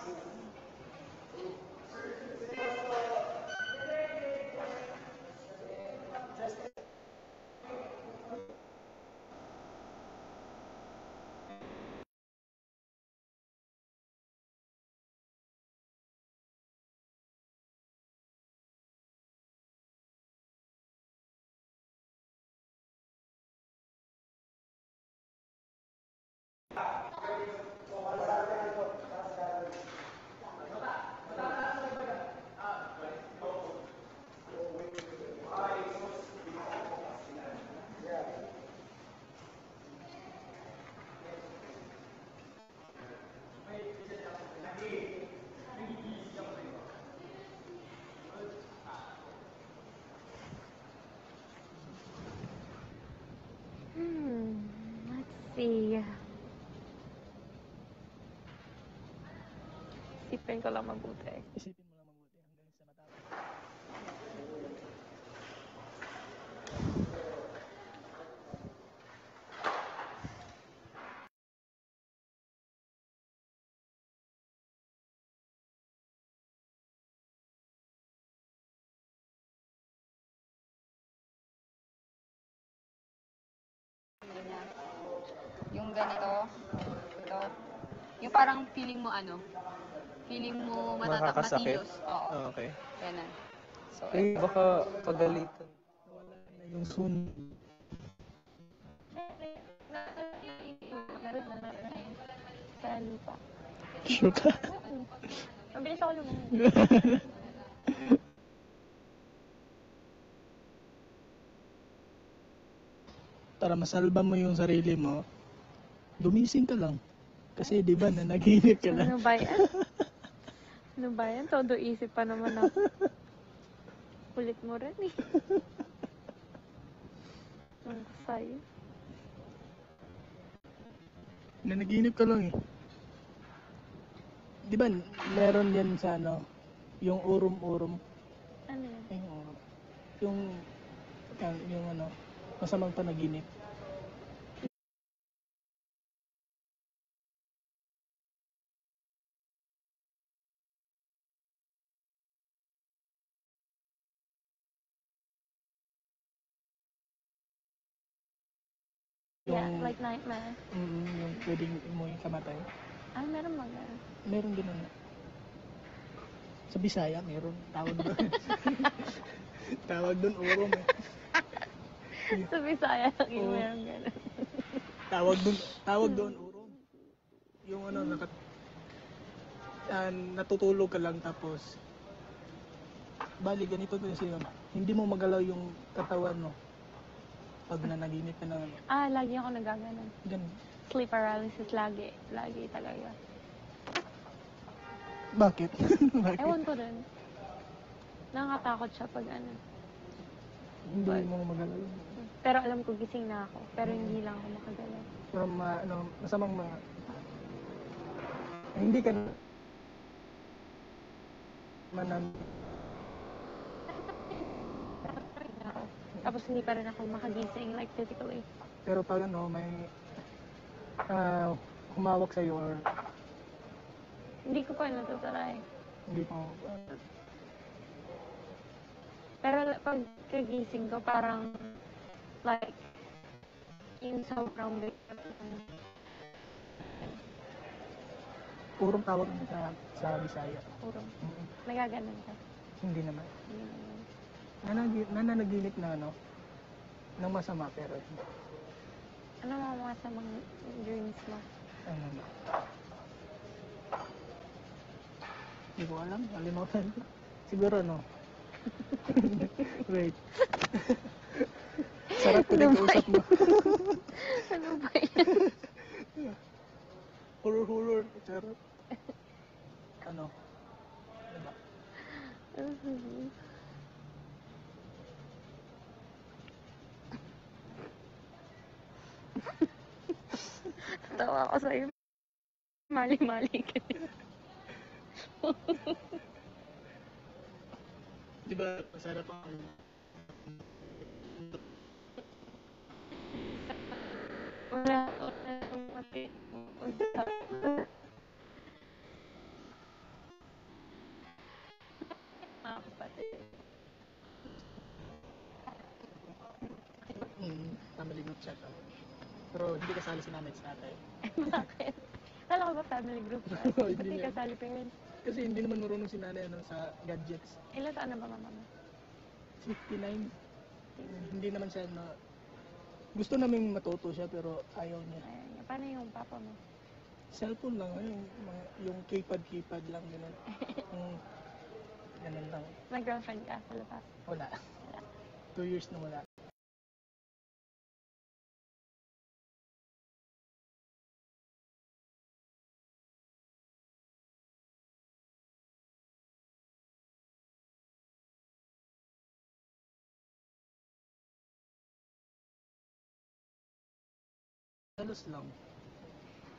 Let's see. Isipin ko lang mabuti. Isipin mo lang mabuti hanggang sa matapos. Yung ganito, ito. Yung parang feeling mo Makakasakit? matilos. Oo. Okay. Ganun. So, Eh, baka pagalitan. Wala na yung sun. Sa lupa. Sure ka? Mabilis ako lumunod. Para masalba mo yung sarili mo, gumising ka lang. Kasi di ba nanaginip ka lang. Ano ba yan? Ano ba yan? Todo isip pa naman ako. Kulit mo rin eh. Ang sa'yo. Nanaginip ka lang eh. Di ba meron yan sa ano, yung urom-urom. Ano yan? Yung urom. Yung ano, masamang panaginip. Yeah, like nightmare. Yung pwedeng mo yung kamatay. Ah, meron mga. Meron din ano. Sa Bisaya, meron. Tawag doon. Tawag doon urom eh. Sa Bisaya lang yung meron gano'n. Tawag doon urom. Yung ano, natutulog ka lang tapos bali ganito kasi yun. Hindi mo magalaw yung katawan mo pag nanaginip ka na ano. Ah, lagi ako nagaganon. Ganun. Sleep paralysis lagi. Lagi talaga. Bakit? Bakit? Ewan ko rin. Nakakatakot siya pag ano. Hindi mo magalaw yun. Pero alam ko gising na ako. Pero hindi lang ako makagalaw. Pero masamang hindi ka manan Tapos hindi pa rin ako makagising, like physically. pero pag ano may humawak sa'yo or Hindi ko pa natutry. hindi mo Pero pag kagising ko, parang like yung sobrang big. urong tawag mo sa Bisaya. Puro. Nagaganon ka. Hindi naman. Hindi naman. Nananaginip na ano ng masama pero Ano mga masamang dreams mo? ano na. Hindi ko alam, nalimutan ko. Siguro no. Wait. Sarap ko din kausap mo. Ano ba yan? Hulur-hulur. Sarap. Ano? Diba? Tawa ako sa'yo. Mali-mali ka din. Diba, masarap ang Wala akong mati. family group chat. Pero hindi kasali si nanay at si tatay. Bakit? Kala ko ba family group chat? Hindi Hindi niya. kasali parents. Kasi hindi naman marunong si nanay sa gadgets. Ilan taon na ba mama mo? 59. Hindi naman siya gusto naming matuto siya pero ayaw niya. Ayun niya. Paano yung papa mo? Cellphone lang, yung keypad lang, gano'n. Yung, ganun lang. May girlfriend ka sa labas? Wala. 2 years na wala. Selos lang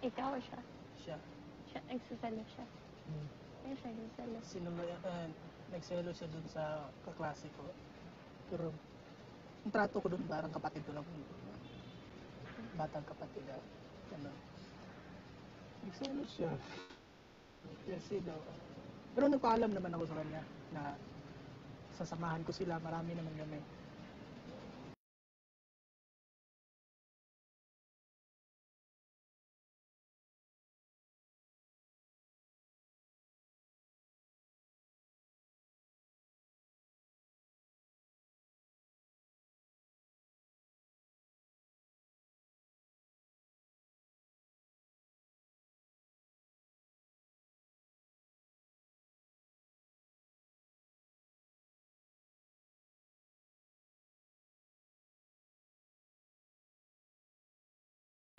Ikaw o siya? siya. Siya, nagsasalo siya. Ayun siya, nagsasalo. Nagselo siya dun sa kaklase ko. Pero, ang trato ko dun parang kapatid ko lang. Batang kapatid. Ganun. Nagselo siya. Kasi daw. Pero nagpaalam naman ako sa kanya na sasamahan ko sila. Marami naman kami.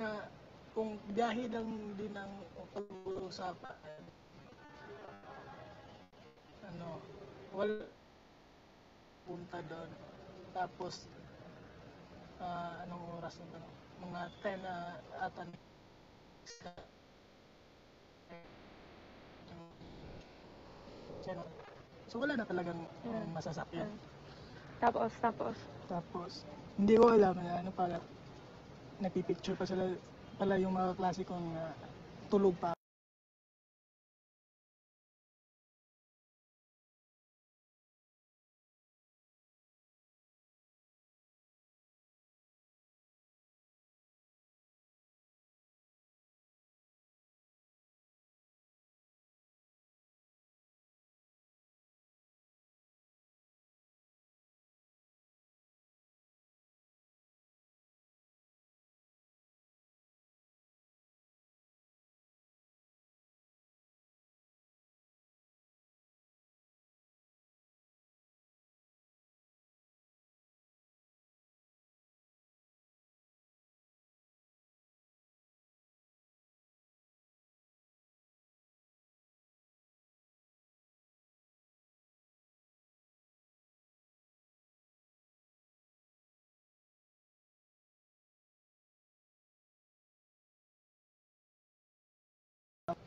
Na kung biyahe lang din ang pag-uusapan, wala punta doon. Tapos, anong oras na doon? Mga 10 na ata. So wala na talagang masasakyan. Tapos. Tapos, hindi ko alam na pala, nagpipicture pa sila pala yung mga klase kong tulog pa.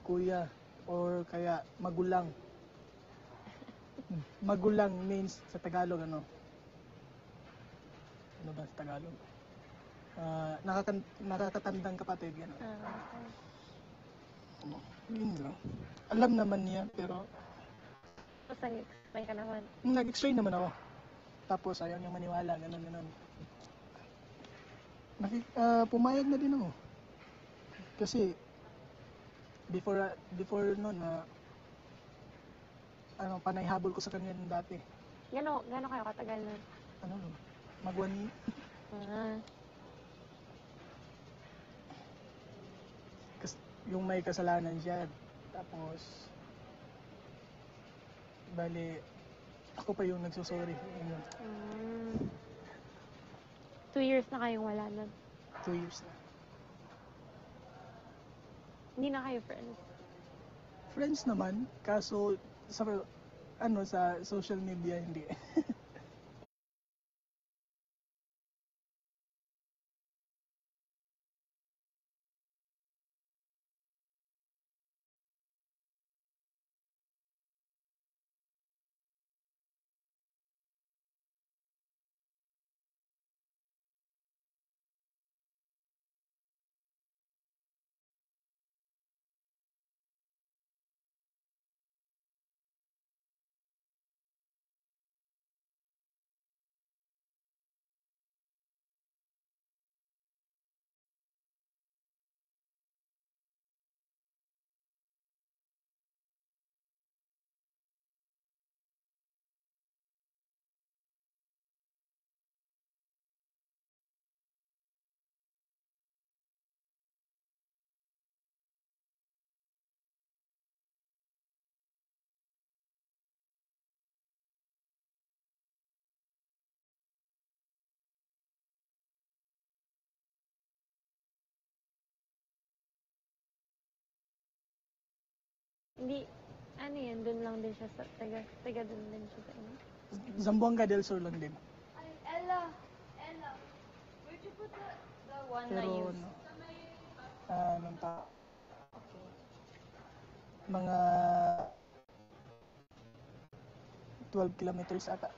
Kuya or kaya magulang. Magulang means sa Tagalog ano ba sa Tagalog? Nakakatandang kapatid gano'n. Yun lang. Alam naman niya pero Tapos nag-explain ka naman. nag-explain naman ako. Tapos ayaw niyang maniwala, gano'n. Pumayag na din ako. Kasi before noon panay habol ko sa kanya nung dati. Gano'n kayo katagal na? Mag 1 year. Kasi yung may kasalanan siya. Tapos bali ako pa yung nagsusorry. 2 years na kayong wala nun. 2 years na. Hindi na kayo friends. Friends naman, kaso sa social media hindi. Hindi, ano yan, dun lang din siya sa, taga dun din siya sa inyo. Zamboanga del Sur lang din. Ay, Ella. Ella. Where'd you put the one I Pero, used? no, anong ta, mga 12 kilometers ata.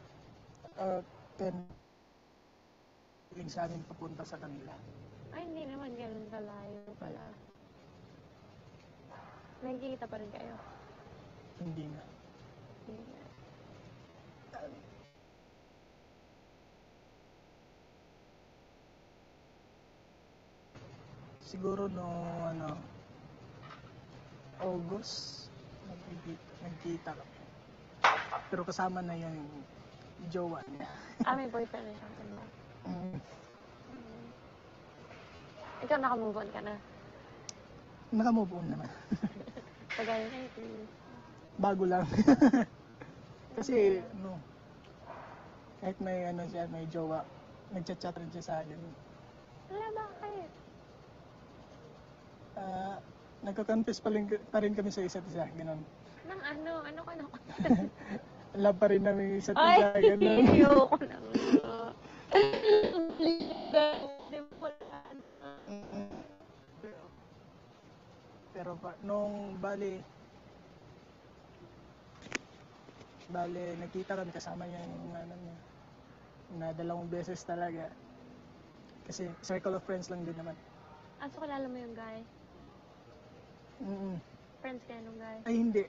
10 sa amin papunta sa kanila. Ay, hindi naman ganun kalayo pala. Nagkikita pa rin kayo. Hindi na. Hindi na. Siguro no, ano, August, nagkita kami. Pero kasama na yung jowa niya. May boyfriend na siya. Ano? Mm. Ikaw nakamove on ka na. Nakamove on naman. Tagay na please. Bago lang. Kasi, no, kahit may ano siya, may jowa, nagchat-chat rin siya sa akin. Wala, bakit? Nagko-confess pa rin kami sa isa't isa, gano'n. Nang ano? Ano ka na? Love pa rin namin isa't Ay, isa, gano'n. ayoko na. Di mo lang. Pero nung bali, nakita kami kasama niya yung ano niya, na 2 beses talaga. Kasi circle of friends lang din naman. So kilala mo yung guy? Mm. Friends kayo nung guy? Ay, hindi.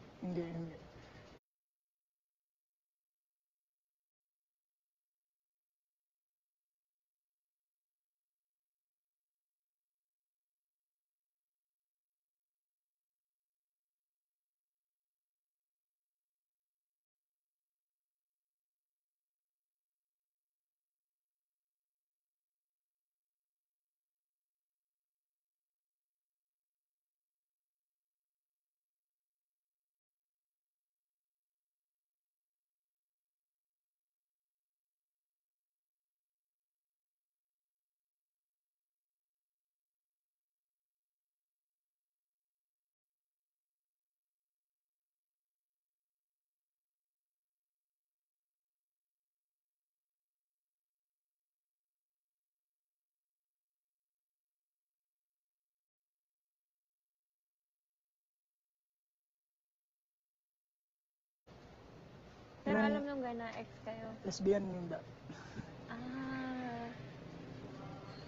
Pero Nung- alam nung guy na ex kayo? Lesbian yung da.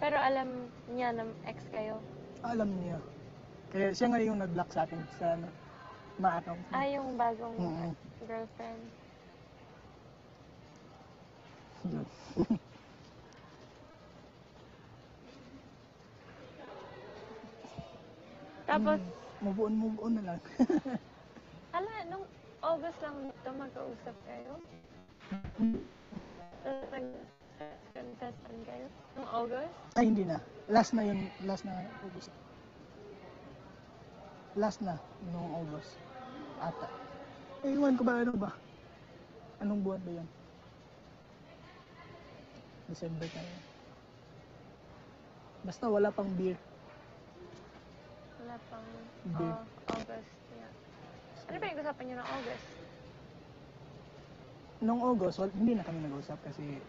Pero alam niya na ex kayo? Alam niya. Kaya siya nga yung nag-block sa akin sa ano, ma-account. Yung bagong Mm. girlfriend. Yun. Tapos, Move on na lang. nung August lang ito magkausap kayo? Tapos nag-confessan kayo? Nung August? Ay, hindi na. Last na August. Last na, noong August. Ata. Eh, iwan ko ba, ano ba? Anong buwan ba yan? December tayo. Basta wala pang beer. Wala pang Hindi. August. Yeah. Ano ba yung usapan niyo ng August? Noong August, hindi na kami nag-usap kasi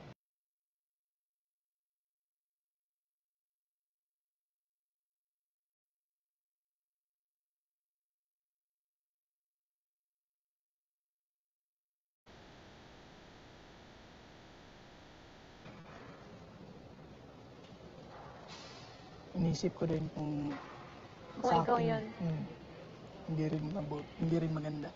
inisip ko din kung Kung sa ikaw akin, yun. hindi rin maganda.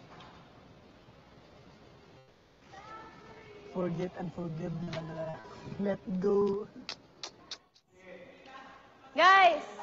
Forget and forgive na lang. Let go. Guys!